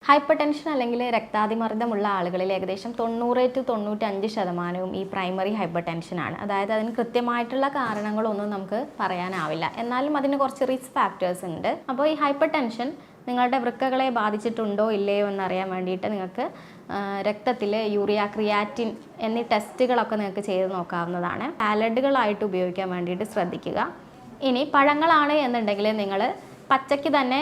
Hyper tension അല്ലെങ്കിൽ രക്താതിമർദ്ദമുള്ള ആളുകളിൽ ഏകദേശം 90 to 95% ഈ പ്രൈമറി ഹൈപ്പർ ടെൻഷനാണ്. അതായത് അതിന് കൃത്യമായിട്ടുള്ള കാരണങ്ങളൊന്നും നമുക്ക് പറയാനാവില്ല. എന്നാലും അതിന് കുറച്ച് റിസ്ക് ഫാക്ടേഴ്സ് ഉണ്ട്. അപ്പോൾ ഈ ഹൈപ്പർ ടെൻഷൻ നിങ്ങളുടെ വൃക്കകളെ ബാധിച്ചിട്ടുണ്ടോ ഇല്ലയോ എന്നറിയാൻ വേണ്ടിയിട്ട് നിങ്ങൾക്ക് രക്തത്തിൽ യൂറിയ, ക്രിയാറ്റിൻ എന്നീ ടെസ്റ്റുകളൊക്കെ നിങ്ങൾക്ക് ചെയ്ത് നോക്കാവുന്നതാണ്. സാലഡുകളായിട്ട് ഉപയോഗിക്കാൻ വേണ്ടിയിട്ട് ശ്രദ്ധിക്കുക. ഇനി പഴങ്ങളാണ് എന്നുണ്ടെങ്കിൽ നിങ്ങൾ പച്ചയ്ക്ക് തന്നെ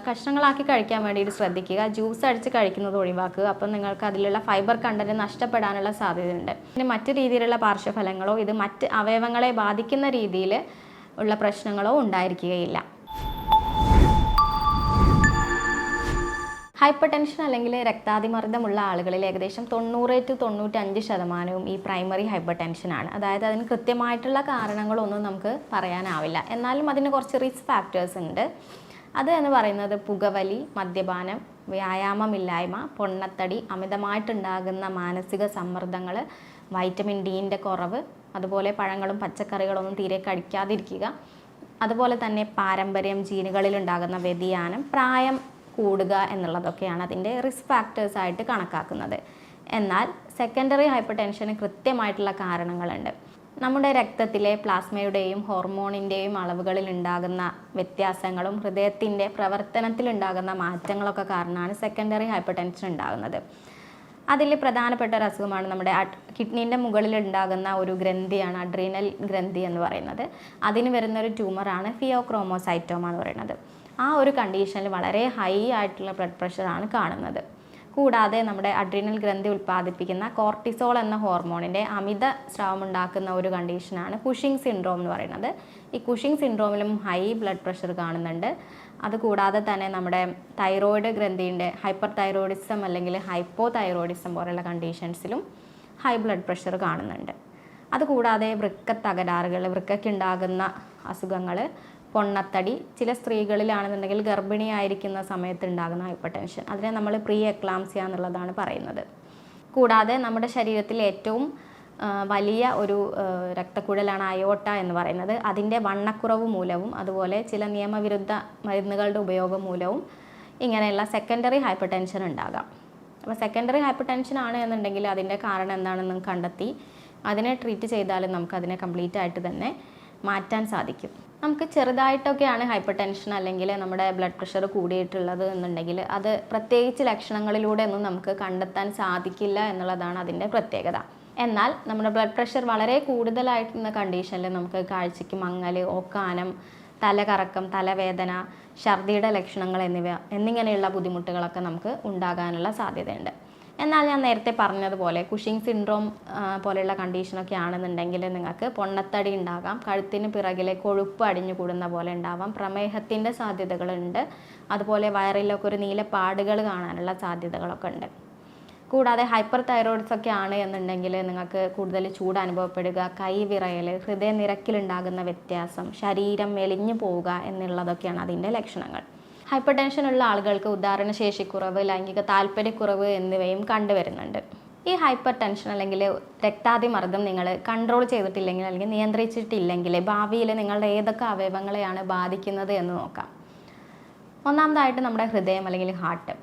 കഷ്ണങ്ങളാക്കി കഴിക്കാൻ വേണ്ടിയിട്ട് ശ്രദ്ധിക്കുക. ജ്യൂസ് അടിച്ച് കഴിക്കുന്നത് ഒഴിവാക്കുക. അപ്പം നിങ്ങൾക്ക് അതിലുള്ള ഫൈബർ കണ്ടന്റ് നഷ്ടപ്പെടാനുള്ള സാധ്യതയുണ്ട്. പിന്നെ മറ്റു രീതിയിലുള്ള പാർശ്വഫലങ്ങളോ ഇത് മറ്റ് അവയവങ്ങളെ ബാധിക്കുന്ന രീതിയിൽ ഉള്ള പ്രശ്നങ്ങളോ ഉണ്ടായിരിക്കുകയില്ല. ഹൈപ്പർ ടെൻഷൻ അല്ലെങ്കിൽ രക്താതിമർദ്ദമുള്ള ആളുകളിൽ ഏകദേശം 90 to 95% ഈ പ്രൈമറി ഹൈപ്പർ ടെൻഷനാണ്. അതായത് അതിന് കൃത്യമായിട്ടുള്ള കാരണങ്ങളൊന്നും നമുക്ക് പറയാനാവില്ല. എന്നാലും അതിന് കുറച്ച് റിസ്ക് ഫാക്ടേഴ്സ് ഉണ്ട്. അത് എന്ന് പറയുന്നത് പുകവലി, മദ്യപാനം, വ്യായാമമില്ലായ്മ, പൊണ്ണത്തടി, അമിതമായിട്ടുണ്ടാകുന്ന മാനസിക സമ്മർദ്ദങ്ങൾ, വൈറ്റമിൻ ഡിൻ്റെ കുറവ്, അതുപോലെ പഴങ്ങളും പച്ചക്കറികളൊന്നും തീരെ കഴിക്കാതിരിക്കുക, അതുപോലെ തന്നെ പാരമ്പര്യം, ജീനുകളിൽ ഉണ്ടാകുന്ന വ്യതിയാനം, പ്രായം കൂടുക എന്നുള്ളതൊക്കെയാണ് അതിൻ്റെ റിസ്ക് ഫാക്ടേഴ്സ് ആയിട്ട് കണക്കാക്കുന്നത്. എന്നാൽ സെക്കൻഡറി ഹൈപ്പർ ടെൻഷന് കൃത്യമായിട്ടുള്ള കാരണങ്ങളുണ്ട്. നമ്മുടെ രക്തത്തിലെ പ്ലാസ്മയുടെയും ഹോർമോണിൻ്റെയും അളവുകളിൽ ഉണ്ടാകുന്ന വ്യത്യാസങ്ങളും ഹൃദയത്തിൻ്റെ പ്രവർത്തനത്തിലുണ്ടാകുന്ന മാറ്റങ്ങളൊക്കെ കാരണമാണ് സെക്കൻഡറി ഹൈപ്പർ ടെൻഷൻ ഉണ്ടാകുന്നത്. അതിൽ പ്രധാനപ്പെട്ട ഒരു അസുഖമാണ് നമ്മുടെ കിഡ്നീൻ്റെ മുകളിൽ ഉണ്ടാകുന്ന ഒരു ഗ്രന്ഥിയാണ് അഡ്രീനൽ ഗ്രന്ഥി എന്ന് പറയുന്നത്. അതിന് വരുന്നൊരു ട്യൂമറാണ് ഫിയോക്രോമോസൈറ്റോമ എന്ന് പറയുന്നത്. ആ ഒരു കണ്ടീഷനിൽ വളരെ ഹൈ ആയിട്ടുള്ള ബ്ലഡ് പ്രഷറാണ് കാണുന്നത്. കൂടാതെ നമ്മുടെ അഡ്രീനൽ ഗ്രന്ഥി ഉൽപ്പാദിപ്പിക്കുന്ന കോർട്ടിസോൾ എന്ന ഹോർമോണിൻ്റെ അമിത സ്രാവമുണ്ടാക്കുന്ന ഒരു കണ്ടീഷനാണ് കുഷിംഗ് സിൻഡ്രോം എന്ന് പറയുന്നത്. ഈ കുഷിംഗ് സിൻഡ്രോമിലും ഹൈ ബ്ലഡ് പ്രഷർ കാണുന്നുണ്ട്. അതുകൂടാതെ തന്നെ നമ്മുടെ തൈറോയിഡ് ഗ്രന്ഥിൻ്റെ ഹൈപ്പർ തൈറോയിഡിസം അല്ലെങ്കിൽ ഹൈപ്പോ തൈറോയിഡിസം പോലെയുള്ള കണ്ടീഷൻസിലും ഹൈ ബ്ലഡ് പ്രഷർ കാണുന്നുണ്ട്. അതുകൂടാതെ വൃക്ക തകരാറുകൾ, വൃക്കയ്ക്കുണ്ടാകുന്ന അസുഖങ്ങൾ, പൊണ്ണത്തടി, ചില സ്ത്രീകളിലാണെന്നുണ്ടെങ്കിൽ ഗർഭിണിയായിരിക്കുന്ന സമയത്ത് ഉണ്ടാകുന്ന ഹൈപ്പർ ടെൻഷൻ, അതിനെ നമ്മൾ പ്രീ എക്ലാംസിയ എന്നുള്ളതാണ് പറയുന്നത്. കൂടാതെ നമ്മുടെ ശരീരത്തിൽ ഏറ്റവും വലിയ ഒരു രക്തക്കുഴലാണ് അയോട്ട എന്ന് പറയുന്നത്. അതിൻ്റെ വണ്ണക്കുറവ് മൂലവും അതുപോലെ ചില നിയമവിരുദ്ധ മരുന്നുകളുടെ ഉപയോഗം മൂലവും ഇങ്ങനെയുള്ള സെക്കൻഡറി ഹൈപ്പർ ടെൻഷൻ ഉണ്ടാകാം. അപ്പോൾ സെക്കൻഡറി ഹൈപ്പർ ടെൻഷൻ ആണ് എന്നുണ്ടെങ്കിൽ അതിൻ്റെ കാരണം എന്താണെന്ന് കണ്ടെത്തി അതിനെ ട്രീറ്റ് ചെയ്താലും നമുക്കതിനെ കംപ്ലീറ്റ് ആയിട്ട് തന്നെ മാറ്റാൻ സാധിക്കും. നമുക്ക് ചെറുതായിട്ടൊക്കെയാണ് ഹൈപ്പർ ടെൻഷൻ അല്ലെങ്കിൽ നമ്മുടെ ബ്ലഡ് പ്രഷർ കൂടിയിട്ടുള്ളത് എന്നുണ്ടെങ്കിൽ അത് പ്രത്യേകിച്ച് ലക്ഷണങ്ങളിലൂടെ ഒന്നും നമുക്ക് കണ്ടെത്താൻ സാധിക്കില്ല എന്നുള്ളതാണ് അതിൻ്റെ പ്രത്യേകത. എന്നാൽ നമ്മുടെ ബ്ലഡ് പ്രഷർ വളരെ കൂടുതലായിട്ടുള്ള കണ്ടീഷനിൽ നമുക്ക് കാഴ്ചയ്ക്ക് മങ്ങൽ, ഓക്കാനം, തലകറക്കം, തലവേദന, ഛർദിയുടെ ലക്ഷണങ്ങൾ എന്നിങ്ങനെയുള്ള ബുദ്ധിമുട്ടുകളൊക്കെ നമുക്ക് ഉണ്ടാകാനുള്ള സാധ്യതയുണ്ട്. എന്നാൽ ഞാൻ നേരത്തെ പറഞ്ഞതുപോലെ കുഷിംഗ് സിൻഡ്രോം പോലെയുള്ള കണ്ടീഷനൊക്കെ ആണെന്നുണ്ടെങ്കിൽ നിങ്ങൾക്ക് പൊണ്ണത്തടി ഉണ്ടാകാം, കഴുത്തിന് പിറകിലെ കൊഴുപ്പ് അടിഞ്ഞു കൂടുന്ന പോലെ ഉണ്ടാവാം, പ്രമേഹത്തിൻ്റെ സാധ്യതകളുണ്ട്, അതുപോലെ വയറിലൊക്കെ ഒരു നീല പാടുകൾ കാണാനുള്ള സാധ്യതകളൊക്കെ ഉണ്ട്. കൂടാതെ ഹൈപ്പർ തൈറോയിഡ്സ് ഒക്കെ ആണ് എന്നുണ്ടെങ്കിൽ നിങ്ങൾക്ക് കൂടുതൽ ചൂട് അനുഭവപ്പെടുക, കൈ വിറയൽ, ഹൃദയനിരക്കിലുണ്ടാകുന്ന വ്യത്യാസം, ശരീരം മെലിഞ്ഞു പോവുക എന്നുള്ളതൊക്കെയാണ് അതിൻ്റെ ലക്ഷണങ്ങൾ. ഹൈപ്പർ ടെൻഷനുള്ള ആളുകൾക്ക് ഉദാഹരണശേഷിക്കുറവ്, ലൈംഗിക താല്പര്യക്കുറവ് എന്നിവയും കണ്ടുവരുന്നുണ്ട്. ഈ ഹൈപ്പർ ടെൻഷൻ അല്ലെങ്കിൽ രക്താതിമർദ്ദം നിങ്ങൾ കൺട്രോൾ ചെയ്തിട്ടില്ലെങ്കിൽ അല്ലെങ്കിൽ നിയന്ത്രിച്ചിട്ടില്ലെങ്കിൽ ഭാവിയിൽ നിങ്ങളുടെ ഏതൊക്കെ അവയവങ്ങളെയാണ് ബാധിക്കുന്നത് എന്ന് നോക്കാം. ഒന്നാമതായിട്ട് നമ്മുടെ ഹൃദയം അല്ലെങ്കിൽ ഹാർട്ട്.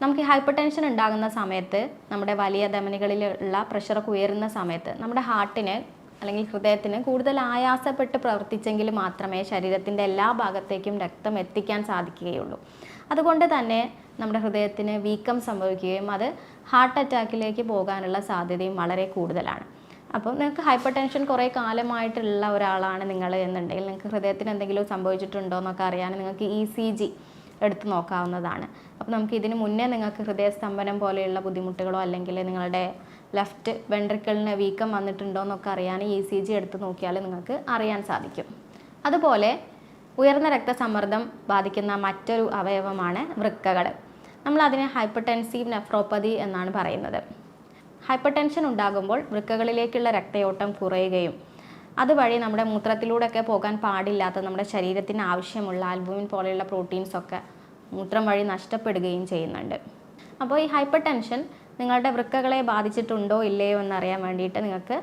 നമുക്ക് ഹൈപ്പർ ടെൻഷൻ ഉണ്ടാകുന്ന സമയത്ത് നമ്മുടെ വലിയ ധമനികളിലുള്ള പ്രഷറൊക്കെ ഉയരുന്ന സമയത്ത് നമ്മുടെ ഹാർട്ടിന് അല്ലെങ്കിൽ ഹൃദയത്തിന് കൂടുതൽ ആയാസപ്പെട്ട് പ്രവർത്തിച്ചെങ്കിൽ മാത്രമേ ശരീരത്തിൻ്റെ എല്ലാ ഭാഗത്തേക്കും രക്തം എത്തിക്കാൻ സാധിക്കുകയുള്ളൂ. അതുകൊണ്ട് തന്നെ നമ്മുടെ ഹൃദയത്തിന് വീക്കം സംഭവിക്കുകയും അത് ഹാർട്ട് അറ്റാക്കിലേക്ക് പോകാനുള്ള സാധ്യതയും വളരെ കൂടുതലാണ്. അപ്പോൾ നിങ്ങൾക്ക് ഹൈപ്പർ ടെൻഷൻ കുറേ കാലമായിട്ടുള്ള ഒരാളാണ് നിങ്ങൾ എന്നുണ്ടെങ്കിൽ നിങ്ങൾക്ക് ഹൃദയത്തിന് എന്തെങ്കിലും സംഭവിച്ചിട്ടുണ്ടോ എന്നൊക്കെ അറിയാൻ നിങ്ങൾക്ക് ECG എടുത്ത് നോക്കാവുന്നതാണ്. അപ്പോൾ നമുക്ക് ഇതിന് മുന്നേ നിങ്ങൾക്ക് ഹൃദയസ്തംഭനം പോലെയുള്ള ബുദ്ധിമുട്ടുകളോ അല്ലെങ്കിൽ നിങ്ങളുടെ ലെഫ്റ്റ് വെൻട്രിക്കിളിന് വീക്കം വന്നിട്ടുണ്ടോ എന്നൊക്കെ അറിയാൻ ECG എടുത്ത് നോക്കിയാൽ നിങ്ങൾക്ക് അറിയാൻ സാധിക്കും. അതുപോലെ ഉയർന്ന രക്തസമ്മർദ്ദം ബാധിക്കുന്ന മറ്റൊരു അവയവമാണ് വൃക്കകൾ. നമ്മളതിനെ ഹൈപ്പർ ടെൻസീവ് നെഫ്രോപ്പതി എന്നാണ് പറയുന്നത്. ഹൈപ്പർ ടെൻഷൻ ഉണ്ടാകുമ്പോൾ വൃക്കകളിലേക്കുള്ള രക്തയോട്ടം കുറയുകയും അതുവഴി നമ്മുടെ മൂത്രത്തിലൂടെയൊക്കെ പോകാൻ പാടില്ലാത്ത നമ്മുടെ ശരീരത്തിന് ആവശ്യമുള്ള ആൽബുമിൻ പോലെയുള്ള പ്രോട്ടീൻസൊക്കെ മൂത്രം വഴി നഷ്ടപ്പെടുകയും ചെയ്യുന്നുണ്ട്. അപ്പോൾ ഈ ഹൈപ്പർ ടെൻഷൻ നിങ്ങളുടെ വൃക്കകളെ ബാധിച്ചിട്ടുണ്ടോ ഇല്ലയോ എന്നറിയാൻ വേണ്ടിയിട്ട് നിങ്ങൾക്ക്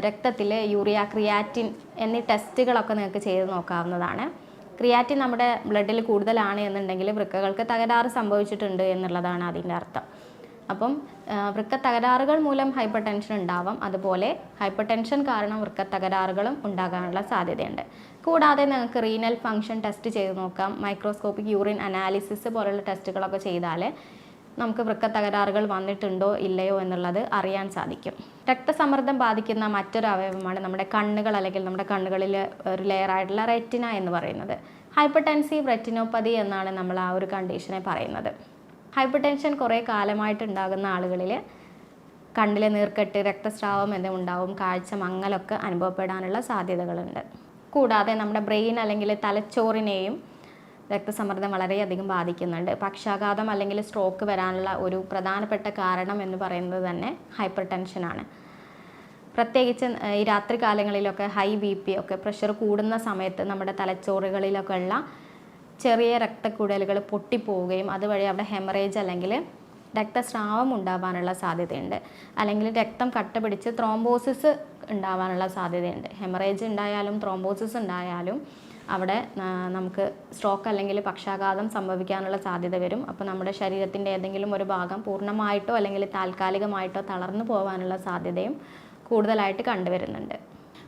രക്തത്തിൽ യൂറിയ, ക്രിയാറ്റിൻ എന്നീ ടെസ്റ്റുകളൊക്കെ നിങ്ങൾക്ക് ചെയ്ത് നോക്കാവുന്നതാണ്. ക്രിയാറ്റിൻ നമ്മുടെ ബ്ലഡിൽ കൂടുതലാണ് എന്നുണ്ടെങ്കിൽ വൃക്കകൾക്ക് തകരാറ് സംഭവിച്ചിട്ടുണ്ട് എന്നുള്ളതാണ് അതിൻ്റെ അർത്ഥം. അപ്പം വൃക്ക തകരാറുകൾ മൂലം ഹൈപ്പർ ടെൻഷൻ ഉണ്ടാവാം, അതുപോലെ ഹൈപ്പർ ടെൻഷൻ കാരണം വൃക്ക തകരാറുകളും ഉണ്ടാകാനുള്ള സാധ്യതയുണ്ട്. കൂടാതെ നിങ്ങൾക്ക് റീനൽ ഫങ്ഷൻ ടെസ്റ്റ് ചെയ്ത് നോക്കാം. മൈക്രോസ്കോപ്പിക് യൂറിൻ അനാലിസിസ് പോലുള്ള ടെസ്റ്റുകളൊക്കെ ചെയ്താൽ നമുക്ക് വൃക്ക തകരാറുകൾ വന്നിട്ടുണ്ടോ ഇല്ലയോ എന്നുള്ളത് അറിയാൻ സാധിക്കും. രക്തസമ്മർദ്ദം ബാധിക്കുന്ന മറ്റൊരു അവയവമാണ് നമ്മുടെ കണ്ണുകൾ, അല്ലെങ്കിൽ നമ്മുടെ കണ്ണുകളിൽ ഒരു ലെയറായിട്ടുള്ള റെറ്റിന എന്ന് പറയുന്നത്. ഹൈപ്പർ ടെൻസീവ് റെറ്റിനോപ്പതി എന്നാണ് നമ്മൾ ആ ഒരു കണ്ടീഷനെ പറയുന്നത്. ഹൈപ്പർ ടെൻഷൻ കുറേ കാലമായിട്ട് ഉണ്ടാകുന്ന ആളുകളിൽ കണ്ണിലെ നീർക്കെട്ട്, രക്തസ്രാവം എന്നിവ ഉണ്ടാവും, കാഴ്ച മങ്ങലൊക്കെ അനുഭവപ്പെടാനുള്ള സാധ്യതകളുണ്ട്. കൂടാതെ നമ്മുടെ ബ്രെയിൻ അല്ലെങ്കിൽ തലച്ചോറിനെയും രക്തസമ്മർദ്ദം വളരെയധികം ബാധിക്കുന്നുണ്ട്. പക്ഷാഘാതം അല്ലെങ്കിൽ സ്ട്രോക്ക് വരാനുള്ള ഒരു പ്രധാനപ്പെട്ട കാരണം എന്ന് പറയുന്നത് തന്നെ ഹൈപ്പർ ടെൻഷനാണ്. പ്രത്യേകിച്ച് ഈ രാത്രി കാലങ്ങളിലൊക്കെ ഹൈ BP ഒക്കെ പ്രഷർ കൂടുന്ന സമയത്ത് നമ്മുടെ തലച്ചോറുകളിലൊക്കെ ഉള്ള ചെറിയ രക്തക്കുഴലുകൾ പൊട്ടിപ്പോവുകയും അതുവഴി അവിടെ ഹെമറേജ് അല്ലെങ്കിൽ രക്തസ്രാവം ഉണ്ടാവാനുള്ള സാധ്യതയുണ്ട്. അല്ലെങ്കിൽ രക്തം കട്ട പിടിച്ച് ത്രോംബോസിസ് ഉണ്ടാവാനുള്ള സാധ്യതയുണ്ട്. ഹെമറേജ് ഉണ്ടായാലും ത്രോംബോസിസ് ഉണ്ടായാലും അവിടെ നമുക്ക് സ്ട്രോക്ക് അല്ലെങ്കിൽ പക്ഷാഘാതം സംഭവിക്കാനുള്ള സാധ്യത വരും. അപ്പോൾ നമ്മുടെ ശരീരത്തിൻ്റെ ഏതെങ്കിലും ഒരു ഭാഗം പൂർണ്ണമായിട്ടോ അല്ലെങ്കിൽ താൽക്കാലികമായിട്ടോ തളർന്നു പോകാനുള്ള സാധ്യതയും കൂടുതലായിട്ട് കണ്ടുവരുന്നുണ്ട്.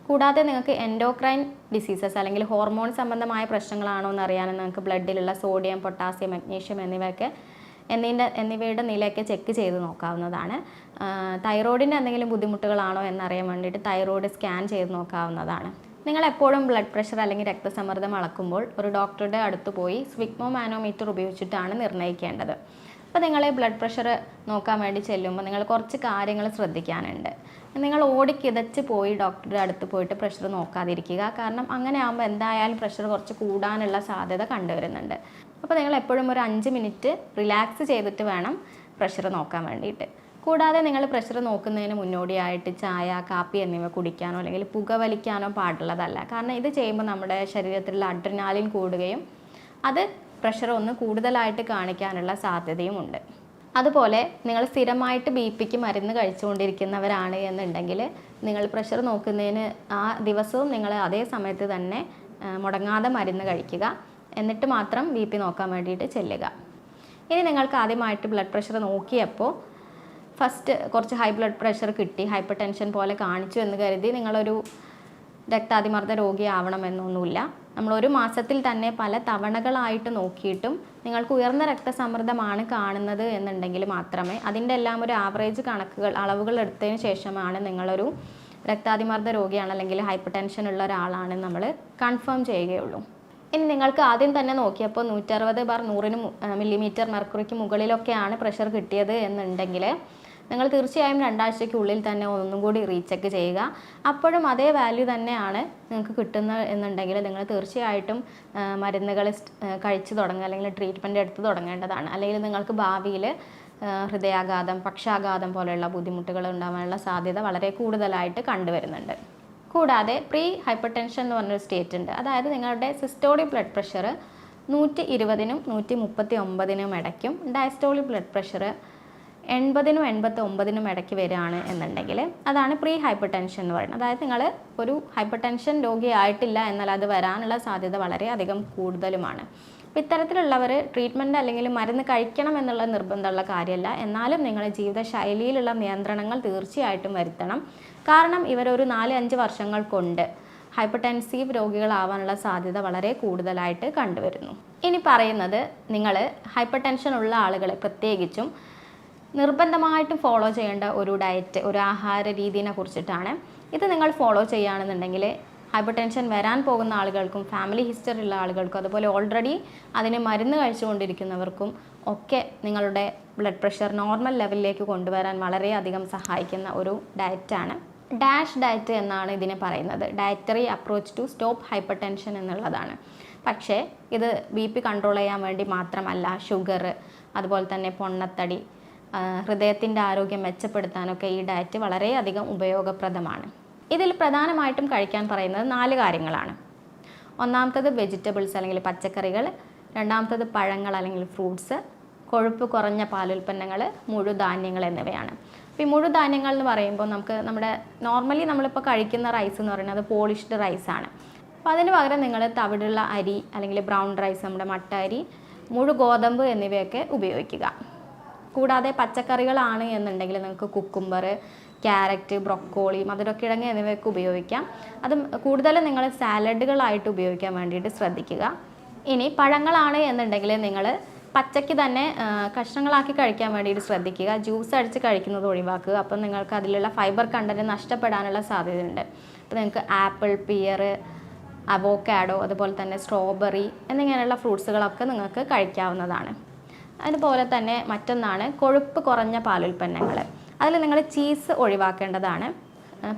കൂടാതെ നിങ്ങൾക്ക് എൻഡോക്രൈൻ ഡിസീസസ് അല്ലെങ്കിൽ ഹോർമോൺ സംബന്ധമായ പ്രശ്നങ്ങളാണോ എന്ന് അറിയാനും നിങ്ങൾക്ക് ബ്ലഡിലുള്ള സോഡിയം, പൊട്ടാസ്യം, മഗ്നീഷ്യം എന്നിവയുടെ നിലയൊക്കെ ചെക്ക് ചെയ്ത് നോക്കാവുന്നതാണ്. തൈറോയിഡിൻ്റെ എന്തെങ്കിലും ബുദ്ധിമുട്ടുകളാണോ എന്നറിയാൻ വേണ്ടിയിട്ട് തൈറോയിഡ് സ്കാൻ ചെയ്ത് നോക്കാവുന്നതാണ്. നിങ്ങൾ എപ്പോഴും ബ്ലഡ് പ്രഷർ അല്ലെങ്കിൽ രക്തസമ്മർദ്ദം അളക്കുമ്പോൾ ഒരു ഡോക്ടറുടെ അടുത്ത് പോയി സ്വിഗ്മോ മാനോമീറ്റർ ഉപയോഗിച്ചിട്ടാണ് നിർണ്ണയിക്കേണ്ടത്. അപ്പോൾ നിങ്ങൾ ബ്ലഡ് പ്രഷർ നോക്കാൻ വേണ്ടി ചെല്ലുമ്പോൾ നിങ്ങൾ കുറച്ച് കാര്യങ്ങൾ ശ്രദ്ധിക്കാനുണ്ട്. നിങ്ങൾ ഓടിക്കിതച്ച് പോയി ഡോക്ടറുടെ അടുത്ത് പോയിട്ട് പ്രഷർ നോക്കാതിരിക്കുക. കാരണം അങ്ങനെ ആകുമ്പോൾ എന്തായാലും പ്രഷർ കുറച്ച് കൂടാനുള്ള സാധ്യത കണ്ടുവരുന്നുണ്ട്. അപ്പോൾ നിങ്ങൾ എപ്പോഴും ഒരു 5 മിനിറ്റ് റിലാക്സ് ചെയ്തിട്ട് വേണം പ്രഷർ നോക്കാൻ വേണ്ടിയിട്ട്. കൂടാതെ നിങ്ങൾ പ്രഷർ നോക്കുന്നതിന് മുന്നോടിയായിട്ട് ചായ, കാപ്പി എന്നിവ കുടിക്കാനോ അല്ലെങ്കിൽ പുകവലിക്കാനോ പാടുള്ളതല്ല. കാരണം ഇത് ചെയ്യുമ്പോൾ നമ്മുടെ ശരീരത്തിലുള്ള അഡ്രിനാലിൻ കൂടുകയും അത് പ്രഷർ ഒന്ന് കൂടുതലായിട്ട് കാണിക്കാനുള്ള സാധ്യതയുമുണ്ട്. അതുപോലെ നിങ്ങൾ സ്ഥിരമായിട്ട് BP മരുന്ന് കഴിച്ചുകൊണ്ടിരിക്കുന്നവരാണ് എന്നുണ്ടെങ്കിൽ നിങ്ങൾ പ്രഷർ നോക്കുന്നതിന് ആ ദിവസവും നിങ്ങൾ അതേ സമയത്ത് തന്നെ മുടങ്ങാതെ മരുന്ന് കഴിക്കുക. എന്നിട്ട് മാത്രം BP നോക്കാൻ വേണ്ടിയിട്ട് ചെല്ലുക. ഇനി നിങ്ങൾക്ക് ആദ്യമായിട്ട് ബ്ലഡ് പ്രഷർ നോക്കിയപ്പോൾ ഫസ്റ്റ് കുറച്ച് ഹൈ ബ്ലഡ് പ്രഷർ കിട്ടി, ഹൈപ്പർ ടെൻഷൻ പോലെ കാണിച്ചു എന്ന് കരുതി നിങ്ങളൊരു രക്താതിമർദ്ദ രോഗിയാവണമെന്നൊന്നുമില്ല. നമ്മൾ ഒരു മാസത്തിൽ തന്നെ പല തവണകളായിട്ട് നോക്കിയിട്ടും നിങ്ങൾക്ക് ഉയർന്ന രക്തസമ്മർദ്ദമാണ് കാണുന്നത് എന്നുണ്ടെങ്കിൽ മാത്രമേ അതിൻ്റെ എല്ലാം ഒരു ആവറേജ് അളവുകൾ എടുത്തതിന് ശേഷമാണ് നിങ്ങളൊരു രക്താതിമർദ്ദ രോഗിയാണ് അല്ലെങ്കിൽ ഹൈപ്പർ ടെൻഷൻ ഉള്ള ഒരാളാണ് നമ്മൾ കൺഫേം ചെയ്യുകയുള്ളൂ. ഇനി നിങ്ങൾക്ക് ആദ്യം തന്നെ നോക്കിയപ്പോൾ 160/100 മില്ലിമീറ്റർ മെർക്കുറിക്ക് മുകളിലൊക്കെയാണ് പ്രഷർ കിട്ടിയത് എന്നുണ്ടെങ്കിൽ നിങ്ങൾ തീർച്ചയായും 2 ആഴ്ചയ്ക്കുള്ളിൽ തന്നെ ഒന്നും കൂടി റീചെക്ക് ചെയ്യുക. അപ്പോഴും അതേ വാല്യൂ തന്നെയാണ് നിങ്ങൾക്ക് കിട്ടുന്നത് എന്നുണ്ടെങ്കിൽ നിങ്ങൾ തീർച്ചയായിട്ടും മരുന്നുകൾ കഴിച്ചു തുടങ്ങുക അല്ലെങ്കിൽ ട്രീറ്റ്മെൻറ്റ് എടുത്ത് തുടങ്ങേണ്ടതാണ്. അല്ലെങ്കിൽ നിങ്ങൾക്ക് ഭാവിയിൽ ഹൃദയാഘാതം, പക്ഷാഘാതം പോലെയുള്ള ബുദ്ധിമുട്ടുകൾ ഉണ്ടാകാനുള്ള സാധ്യത വളരെ കൂടുതലായിട്ട് കണ്ടുവരുന്നുണ്ട്. കൂടാതെ പ്രീ ഹൈപ്പർ ടെൻഷൻ എന്ന് പറഞ്ഞൊരു സ്റ്റേറ്റ് ഉണ്ട്. അതായത് നിങ്ങളുടെ സിസ്റ്റോളിക് ബ്ലഡ് പ്രഷർ 120നും 139നും ഇടയ്ക്കും ഡയസ്റ്റോളിക് ബ്ലഡ് പ്രഷർ 80നും 89നും ഇടയ്ക്ക് വരികയാണ് എന്നുണ്ടെങ്കിൽ അതാണ് പ്രീ ഹൈപ്പർ ടെൻഷൻ എന്ന് പറയുന്നത്. അതായത് നിങ്ങൾ ഒരു ഹൈപ്പർ ടെൻഷൻ രോഗിയായിട്ടില്ല, എന്നാൽ അത് വരാനുള്ള സാധ്യത വളരെ അധികം കൂടുതലുമാണ്. അപ്പോൾ ഇത്തരത്തിലുള്ളവർ ട്രീറ്റ്മെൻറ്റ് അല്ലെങ്കിൽ മരുന്ന് കഴിക്കണം എന്നുള്ള നിർബന്ധമുള്ള കാര്യമല്ല. എന്നാലും നിങ്ങളുടെ ജീവിതശൈലിയിലുള്ള നിയന്ത്രണങ്ങൾ തീർച്ചയായിട്ടും വരുത്തണം. കാരണം ഇവരൊരു 4-5 വർഷങ്ങൾ കൊണ്ട് ഹൈപ്പർ ടെൻസീവ് രോഗികളാവാനുള്ള സാധ്യത വളരെ കൂടുതലായിട്ട് കണ്ടുവരുന്നു. ഇനി പറയുന്നത് നിങ്ങൾ ഹൈപ്പർ ടെൻഷൻ ഉള്ള ആളുകളെ പ്രത്യേകിച്ചും നിർബന്ധമായിട്ടും ഫോളോ ചെയ്യേണ്ട ഒരു ഡയറ്റ്, ഒരു ആഹാര രീതിയെ കുറിച്ചിട്ടാണ്. ഇത് നിങ്ങൾ ഫോളോ ചെയ്യുകയാണെന്നുണ്ടെങ്കിൽ ഹൈപ്പർ ടെൻഷൻ വരാൻ പോകുന്ന ആളുകൾക്കും ഫാമിലി ഹിസ്റ്ററി ഉള്ള ആളുകൾക്കും അതുപോലെ ഓൾറെഡി അതിന് മരുന്ന് കഴിച്ചുകൊണ്ടിരിക്കുന്നവർക്കും ഒക്കെ നിങ്ങളുടെ ബ്ലഡ് പ്രഷർ നോർമൽ ലെവലിലേക്ക് കൊണ്ടുവരാൻ വളരെയധികം സഹായിക്കുന്ന ഒരു ഡയറ്റാണ്. ഡാഷ് ഡയറ്റ് എന്നാണ് ഇതിനെ പറയുന്നത്. Dietary approach to stop hypertension എന്നുള്ളതാണ്. പക്ഷേ ഇത് BP കൺട്രോൾ ചെയ്യാൻ വേണ്ടി മാത്രമല്ല, ഷുഗർ, അതുപോലെ തന്നെ പൊണ്ണത്തടി, ഹൃദയത്തിൻ്റെ ആരോഗ്യം മെച്ചപ്പെടുത്താനൊക്കെ ഈ ഡയറ്റ് വളരെയധികം ഉപയോഗപ്രദമാണ്. ഇതിൽ പ്രധാനമായിട്ടും കഴിക്കാൻ പറയുന്നത് 4 കാര്യങ്ങളാണ്. ഒന്നാമത്തത് വെജിറ്റബിൾസ് അല്ലെങ്കിൽ പച്ചക്കറികൾ, രണ്ടാമത്തത് പഴങ്ങൾ അല്ലെങ്കിൽ ഫ്രൂട്ട്സ്, കൊഴുപ്പ് കുറഞ്ഞ പാലുൽപ്പന്നങ്ങൾ, മുഴുധാന്യങ്ങൾ എന്നിവയാണ്. അപ്പോൾ ഈ മുഴുധാന്യങ്ങൾ എന്ന് പറയുമ്പോൾ നമുക്ക് നമ്മുടെ നോർമലി നമ്മളിപ്പോൾ കഴിക്കുന്ന റൈസ് എന്ന് പറയുന്നത് പോളിഷ്ഡ് റൈസാണ്. അപ്പോൾ അതിന് പകരം നിങ്ങൾ തവിടുള്ള അരി അല്ലെങ്കിൽ ബ്രൗൺ റൈസ്, നമ്മുടെ മട്ട അരി, മുഴു ഗോതമ്പ് എന്നിവയൊക്കെ ഉപയോഗിക്കുക. കൂടാതെ പച്ചക്കറികളാണ് എന്നുണ്ടെങ്കിൽ നിങ്ങൾക്ക് കുക്കുംബർ, ക്യാരറ്റ്, ബ്രൊക്കോളി, മധുരക്കിഴങ്ങ് എന്നിവയൊക്കെ ഉപയോഗിക്കാം. അത് കൂടുതലും നിങ്ങൾ സാലഡുകളായിട്ട് ഉപയോഗിക്കാൻ വേണ്ടിയിട്ട് ശ്രദ്ധിക്കുക. ഇനി പഴങ്ങളാണ് എന്നുണ്ടെങ്കിൽ നിങ്ങൾ പച്ചയ്ക്ക് തന്നെ കഷ്ണങ്ങളാക്കി കഴിക്കാൻ വേണ്ടിയിട്ട് ശ്രദ്ധിക്കുക. ജ്യൂസ് അടിച്ച് കഴിക്കുന്നത് ഒഴിവാക്കുക. അപ്പം നിങ്ങൾക്ക് അതിലുള്ള ഫൈബർ കണ്ടൻറ്റ് നഷ്ടപ്പെടാനുള്ള സാധ്യതയുണ്ട്. അപ്പോൾ നിങ്ങൾക്ക് ആപ്പിൾ, പിയർ, അവോക്കാഡോ, അതുപോലെ തന്നെ സ്ട്രോബെറി എന്നിങ്ങനെയുള്ള ഫ്രൂട്ട്സുകളൊക്കെ നിങ്ങൾക്ക് കഴിക്കാവുന്നതാണ്. അതുപോലെ തന്നെ മറ്റൊന്നാണ് കൊഴുപ്പ് കുറഞ്ഞ പാലുൽപ്പന്നങ്ങൾ. അതിൽ നിങ്ങൾ ചീസ് ഒഴിവാക്കേണ്ടതാണ്.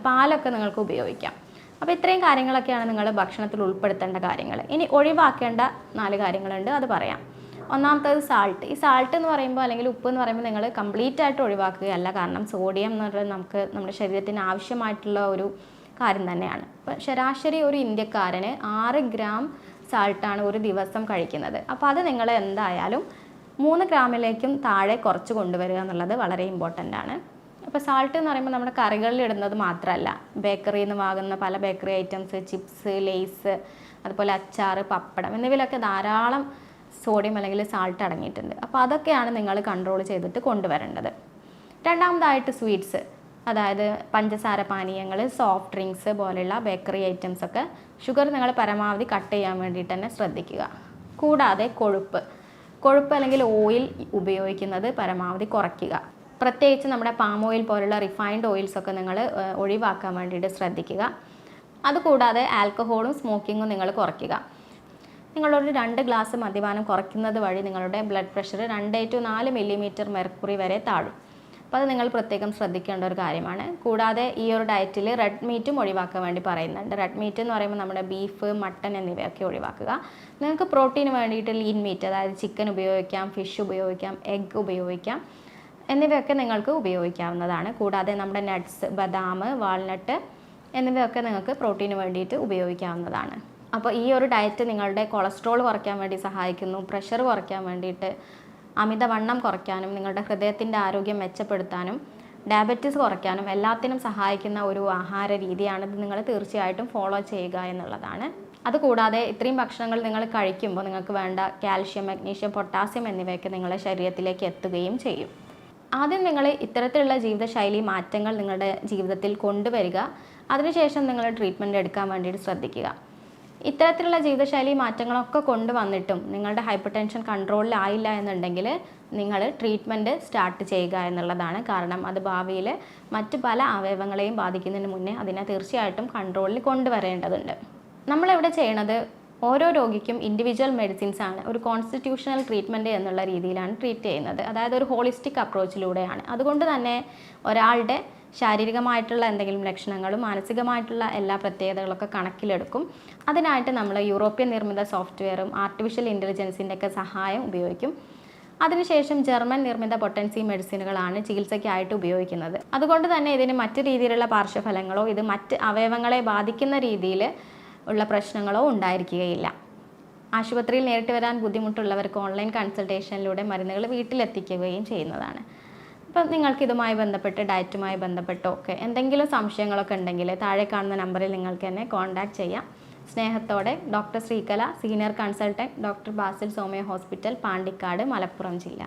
പാലൊക്കെ നിങ്ങൾക്ക് ഉപയോഗിക്കാം. അപ്പോൾ ഇത്രയും കാര്യങ്ങളൊക്കെയാണ് നിങ്ങൾ ഭക്ഷണത്തിൽ ഉൾപ്പെടുത്തേണ്ട കാര്യങ്ങൾ. ഇനി ഒഴിവാക്കേണ്ട 4 കാര്യങ്ങളുണ്ട്, അത് പറയാം. ഒന്നാമത്തേത് സാൾട്ട്. ഈ സാൾട്ട് എന്ന് പറയുമ്പോൾ അല്ലെങ്കിൽ ഉപ്പ് എന്ന് പറയുമ്പോൾ നിങ്ങൾ കംപ്ലീറ്റ് ആയിട്ട് ഒഴിവാക്കുകയല്ല. കാരണം സോഡിയം എന്ന് പറയുന്നത് നമുക്ക് നമ്മുടെ ശരീരത്തിന് ആവശ്യമായിട്ടുള്ള ഒരു കാര്യം തന്നെയാണ്. അപ്പോൾ ശരാശരി ഒരു ഇന്ത്യക്കാരന് 6 ഗ്രാം സാൾട്ടാണ് ഒരു ദിവസം കഴിക്കുന്നത്. അപ്പോൾ അത് നിങ്ങൾ എന്തായാലും 3 ഗ്രാമിലേക്കും താഴെ കുറച്ച് കൊണ്ടുവരിക എന്നുള്ളത് വളരെ ഇമ്പോർട്ടൻ്റ് ആണ്. അപ്പോൾ സാൾട്ട് എന്ന് പറയുമ്പോൾ നമ്മുടെ കറികളിൽ ഇടുന്നത് മാത്രമല്ല, ബേക്കറിയിൽ നിന്ന് വാങ്ങുന്ന പല ബേക്കറി ഐറ്റംസ്, ചിപ്സ്, ലേസ്, അതുപോലെ അച്ചാർ, പപ്പടം എന്നിവയിലൊക്കെ ധാരാളം സോഡിയം അല്ലെങ്കിൽ സാൾട്ട് അടങ്ങിയിട്ടുണ്ട്. അപ്പോൾ അതൊക്കെയാണ് നിങ്ങൾ കൺട്രോൾ ചെയ്തിട്ട് കൊണ്ടുവരേണ്ടത്. രണ്ടാമതായിട്ട് സ്വീറ്റ്സ്, അതായത് പഞ്ചസാര പാനീയങ്ങൾ, സോഫ്റ്റ് ഡ്രിങ്ക്സ് പോലെയുള്ള ബേക്കറി ഐറ്റംസൊക്കെ ഷുഗർ നിങ്ങൾ പരമാവധി കട്ട് ചെയ്യാൻ വേണ്ടിയിട്ട് തന്നെ ശ്രദ്ധിക്കുക. കൂടാതെ കൊഴുപ്പ് അല്ലെങ്കിൽ ഓയിൽ ഉപയോഗിക്കുന്നത് പരമാവധി കുറയ്ക്കുക. പ്രത്യേകിച്ച് നമ്മുടെ പാം ഓയിൽ പോലുള്ള റിഫൈൻഡ് ഓയിൽസൊക്കെ നിങ്ങൾ ഒഴിവാക്കാൻ വേണ്ടിയിട്ട് ശ്രദ്ധിക്കുക. അതുകൂടാതെ ആൽക്കഹോളും സ്മോക്കിങ്ങും നിങ്ങൾ കുറയ്ക്കുക. നിങ്ങളൊരു 2 ഗ്ലാസ് മദ്യപാനം കുറയ്ക്കുന്നത് വഴി നിങ്ങളുടെ blood pressure 2 to 4 millimetre mercury വരെ താഴും. അപ്പോൾ അത് നിങ്ങൾ പ്രത്യേകം ശ്രദ്ധിക്കേണ്ട ഒരു കാര്യമാണ്. കൂടാതെ ഈ ഒരു ഡയറ്റിൽ റെഡ് മീറ്റും ഒഴിവാക്കാൻ വേണ്ടി പറയുന്നുണ്ട്. റെഡ് മീറ്റ് എന്ന് പറയുമ്പോൾ നമ്മുടെ ബീഫ്, മട്ടൺ എന്നിവയൊക്കെ ഒഴിവാക്കുക. നിങ്ങൾക്ക് പ്രോട്ടീന് വേണ്ടിയിട്ട് ലീൻ മീറ്റ്, അതായത് ചിക്കൻ ഉപയോഗിക്കാം, ഫിഷ് ഉപയോഗിക്കാം, എഗ്ഗ് ഉപയോഗിക്കാം എന്നിവയൊക്കെ നിങ്ങൾക്ക് ഉപയോഗിക്കാവുന്നതാണ്. കൂടാതെ നമ്മുടെ നട്ട്സ്, ബദാം, വാൾനട്ട് എന്നിവയൊക്കെ നിങ്ങൾക്ക് പ്രോട്ടീന് വേണ്ടിയിട്ട് ഉപയോഗിക്കാവുന്നതാണ്. അപ്പോൾ ഈ ഒരു ഡയറ്റ് നിങ്ങളുടെ കൊളസ്ട്രോൾ കുറയ്ക്കാൻ വേണ്ടി സഹായിക്കുന്നു, പ്രഷർ കുറയ്ക്കാൻ വേണ്ടിയിട്ട്, അമിതവണ്ണം കുറയ്ക്കാനും, നിങ്ങളുടെ ഹൃദയത്തിൻ്റെ ആരോഗ്യം മെച്ചപ്പെടുത്താനും, ഡയബറ്റീസ് കുറയ്ക്കാനും എല്ലാത്തിനും സഹായിക്കുന്ന ഒരു ആഹാര രീതിയാണിത്. നിങ്ങൾ തീർച്ചയായിട്ടും ഫോളോ ചെയ്യുക എന്നുള്ളതാണ്. അതുകൂടാതെ ഇത്രയും ഭക്ഷണങ്ങൾ നിങ്ങൾ കഴിക്കുമ്പോൾ നിങ്ങൾക്ക് വേണ്ട കാൽഷ്യം, മഗ്നീഷ്യം, പൊട്ടാസ്യം എന്നിവയൊക്കെ നിങ്ങളുടെ ശരീരത്തിലേക്ക് എത്തുകയും ചെയ്യും. ആദ്യം നിങ്ങൾ ഇത്തരത്തിലുള്ള ജീവിതശൈലി മാറ്റങ്ങൾ നിങ്ങളുടെ ജീവിതത്തിൽ കൊണ്ടുവരിക. അതിനുശേഷം നിങ്ങൾ ട്രീറ്റ്മെൻറ്റ് എടുക്കാൻ വേണ്ടിയിട്ട് ശ്രദ്ധിക്കുക. ഇത്തരത്തിലുള്ള ജീവിതശൈലി മാറ്റങ്ങളൊക്കെ കൊണ്ടുവന്നിട്ടും നിങ്ങളുടെ ഹൈപ്പർ ടെൻഷൻ കൺട്രോളിലായില്ല എന്നുണ്ടെങ്കിൽ നിങ്ങൾ ട്രീറ്റ്മെൻറ്റ് സ്റ്റാർട്ട് ചെയ്യുക എന്നുള്ളതാണ്. കാരണം അത് ഭാവിയിൽ മറ്റ് പല അവയവങ്ങളെയും ബാധിക്കുന്നതിന് മുന്നേ അതിനെ തീർച്ചയായിട്ടും കൺട്രോളിൽ കൊണ്ടുവരേണ്ടതുണ്ട്. നമ്മളിവിടെ ചെയ്യണത് ഓരോ രോഗിക്കും ഇൻഡിവിജ്വൽ മെഡിസിൻസ് ആണ്. ഒരു കോൺസ്റ്റിറ്റ്യൂഷണൽ ട്രീറ്റ്മെൻറ്റ് എന്നുള്ള രീതിയിലാണ് ട്രീറ്റ് ചെയ്യുന്നത്. അതായത് ഒരു ഹോളിസ്റ്റിക് അപ്രോച്ചിലൂടെയാണ്. അതുകൊണ്ട് തന്നെ ഒരാളുടെ ശാരീരികമായിട്ടുള്ള എന്തെങ്കിലും ലക്ഷണങ്ങളും മാനസികമായിട്ടുള്ള എല്ലാ പ്രത്യേകതകളൊക്കെ കണക്കിലെടുക്കും. അതിനായിട്ട് നമ്മൾ യൂറോപ്യൻ നിർമ്മിത സോഫ്റ്റ്വെയറും ആർട്ടിഫിഷ്യൽ ഇൻ്റലിജൻസിൻ്റെ ഒക്കെ സഹായം ഉപയോഗിക്കും. അതിനുശേഷം ജർമ്മൻ നിർമ്മിത പൊട്ടൻസി മെഡിസിനുകളാണ് ചികിത്സയ്ക്കായിട്ട് ഉപയോഗിക്കുന്നത്. അതുകൊണ്ട് തന്നെ ഇതിന് മറ്റു രീതിയിലുള്ള പാർശ്വഫലങ്ങളോ ഇത് മറ്റ് അവയവങ്ങളെ ബാധിക്കുന്ന രീതിയിൽ ഉള്ള പ്രശ്നങ്ങളോ ഉണ്ടായിരിക്കുകയില്ല. ആശുപത്രിയിൽ നേരിട്ട് വരാൻ ബുദ്ധിമുട്ടുള്ളവർക്ക് ഓൺലൈൻ കൺസൾട്ടേഷനിലൂടെ മരുന്നുകൾ വീട്ടിലെത്തിക്കുകയും ചെയ്യുന്നതാണ്. അപ്പം നിങ്ങൾക്ക് ഇതുമായി ബന്ധപ്പെട്ട് ഡയറ്റുമായി ബന്ധപ്പെട്ടോ ഒക്കെ എന്തെങ്കിലും സംശയങ്ങളൊക്കെ ഉണ്ടെങ്കിൽ താഴെ കാണുന്ന നമ്പറിൽ നിങ്ങൾക്ക് എന്നെ കോൺടാക്റ്റ് ചെയ്യാം. സ്നേഹത്തോടെ doctor Sreekala, senior consultant, doctor Basil സോമയ ഹോസ്പിറ്റൽ, പാണ്ടിക്കാട്, മലപ്പുറം ജില്ല.